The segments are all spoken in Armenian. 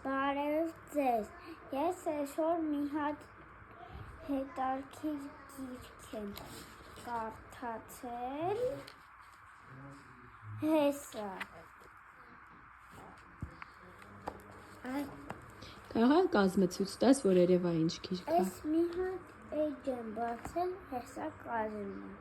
Բարև ձեզ, ես այսօր մի հատ հետաքրքիր գիրք եմ կարդացել, հեսա։ Կարա կազմեցուց տաս, որ երևա ինչ գիրք է։ Ես մի հատ էջ եմ բացել, հեսա կազմում եմ։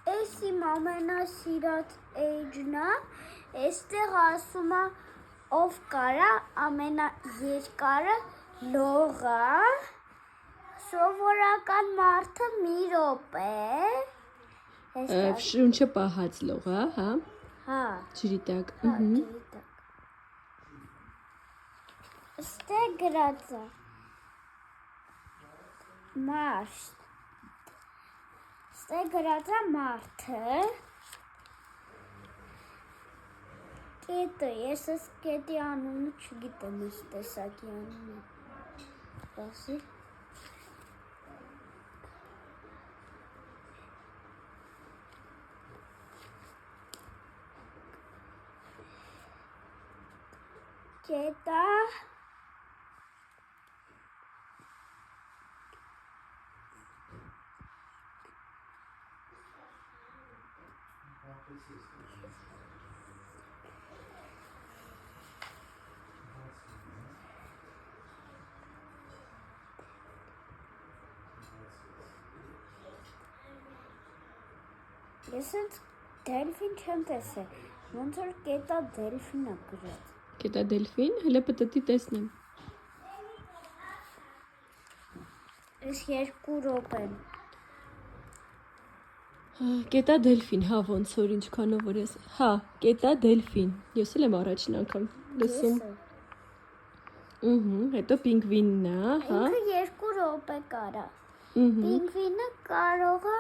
Ես իմ ամենասիրած էջն է, այստեղ ասում է, ով կարա ամենաերկարը լողա, սովորական մարդը մի րոպե։ Շունչը պահած լողա, հա։ Հա։ Ջրի տակ։ Ջրի տակ։ Այստեղ գրած է մարդ։ Այստեղ գրած է մարդը։ Կետը, ես այս կետի անունը չգիտեմ, այս տեսակի անունը։ Ասի։ Կետը ես այդ դելֆին չեմ տեսել, ոնց որ կետա դելֆին է գրած։ Կետա դելֆին, հələ պտտի տեսնեմ։ Ես 2 րոպեն։ Կետա դելֆին, հա, ոնց որ ինչքանով որ ես։ Հա, կետա դելֆին։ Ես էլ եմ առաջին անգամ լսում։ Հետո պինգվինն է, հա։ Ինքը 2 րոպե կարա։ Պինգվինը կարող է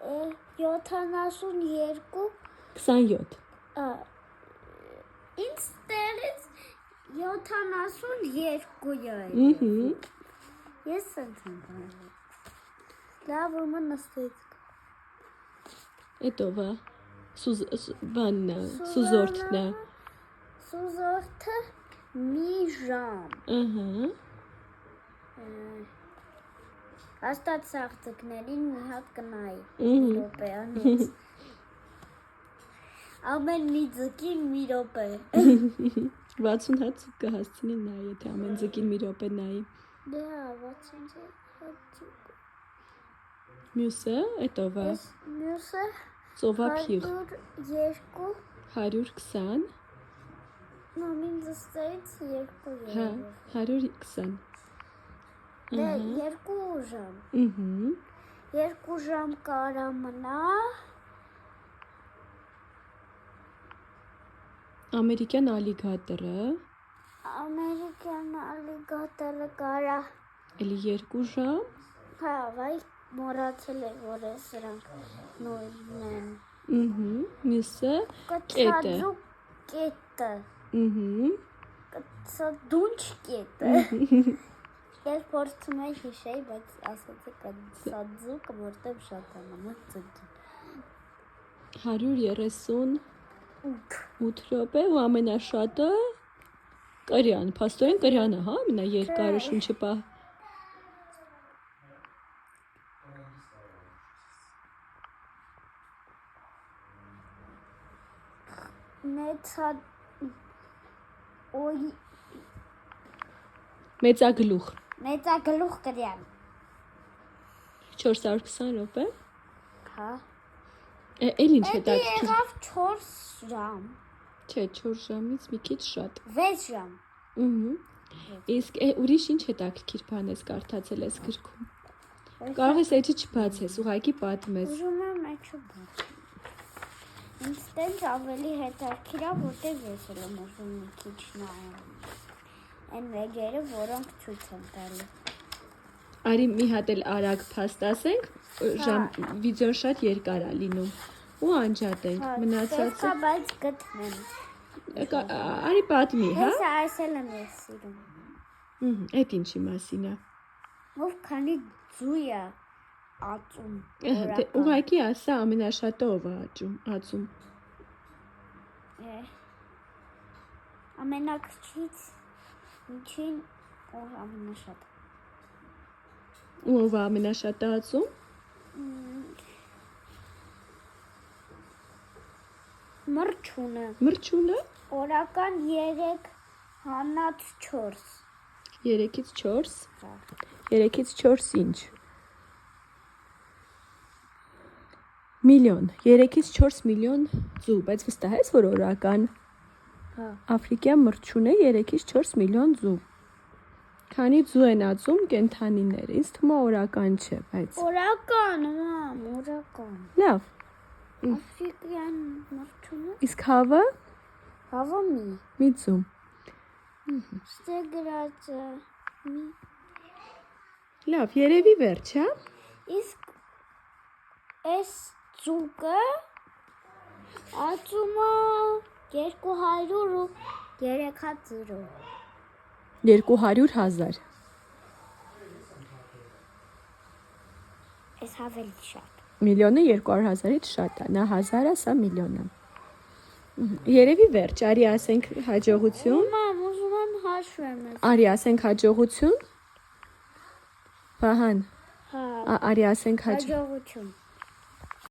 72 27 Ինձ տեղից 72 է։ Ես ընդհանրում։ Լավ, ումը նստեց։ Էտո վա։ Բաննա, սուզորդնա։ Սուզորդը մի ժամ։ Հաստատ սաղցիկներին մի հատ կնայի րոպեանից։ Ամեն մի ձկին մի րոպե։ 60 հատ ձուկ կհասցնի նայ, եթե ամեն ձկին մի րոպե նայի։ Դե հա, 60 հատ ձուկ։ Մյուսը, էտո վա։ Մյուսը ծովափիղ 120 120 Մամին դստից 2 հա 120 Դե 2 ժամ 2 ժամ կարա մնա ամերիկյան ալիգատորը կարա էլի 2 ժամ հա վայ մոռացել եմ որ է սրանք նույնն են մյուսը կեցածու կետը կեցադունչ կետը ես փորձում եմ հիշել բայց ասացի կեցածուկ որտեղ շատ է նման ծգի 138 րոպե ու ամենաշատը կրյան, փաստորեն կրյանը, հա, ամենաերկարը շունչը պահ։ Մեծագլուխ կրյան 420 րոպե։ հա Էլ ինչ Էդի հետաքրքիր։ եղավ 4 ժամ Չէ, 4 ժամից մի քիչ շատ։ 6 ժամ Իսկ ուրիշ ինչ հետաքրքիր բան ես կարդացել ես գրքում։ Կարող ես էջը չբացես, ուղղակի պատմես։ Ուզում եմ էջը բացել։ Ինձ տենց ավելի հետաքրքիր է, որտեղ ես եմ ուզում մի քիչ նայել։ Այն մեջերը, որոնք ցույց են տալի։ Արի մի հատ էլ արագ փաստասենք, վիդեոն շատ երկար է լինում։ Ու անջատենք, մնացածը։ Բայց գտնեմ։ Արի պատմի, հա։ Ես այսել եմ ես սիրում։ Էդ ինչի մասին է։ Ով քանի ձույ է։ ածում։ Դե ուղղակի ասա ամենաշատը ով է ածում։ Ամենակրճից միջին ով ամենաշատը։ Ով է ամենաշատը ածում։ Մրջունը օրական 3 հանած 4 3-ից 4 3-ից 4 ինչ միլիոն 3-ից 4 միլիոն ձու, բայց վստահ ես, որ օրական Աֆրիկյան մրջունը 3-ից 4 միլիոն ձու։ Քանի ձու են ածում կենդանիները, ինձ թվում է օրական չէ, բայց օրական, մամ, օրական։ Լավ։ Աֆրիկյան մրջունը։ Իսկ հավը Հավը մի ձու։ Ստե գրածը մի։ Լավ, երևի վերջ, հա։ Իսկ այս ձուկը ածում է 203,000 200,000 Այս ավելի շատ։ Միլիոնը 200,000-ից շատ է, նա 1000-ը, սա միլիոնը։ Երևի վերջ, արի ասենք հաջողություն։ Մամ, ուզում եմ հաշվեմ։ Արի ասենք հաջողություն։ Վահան, Հա, արի ասենք հաջողություն։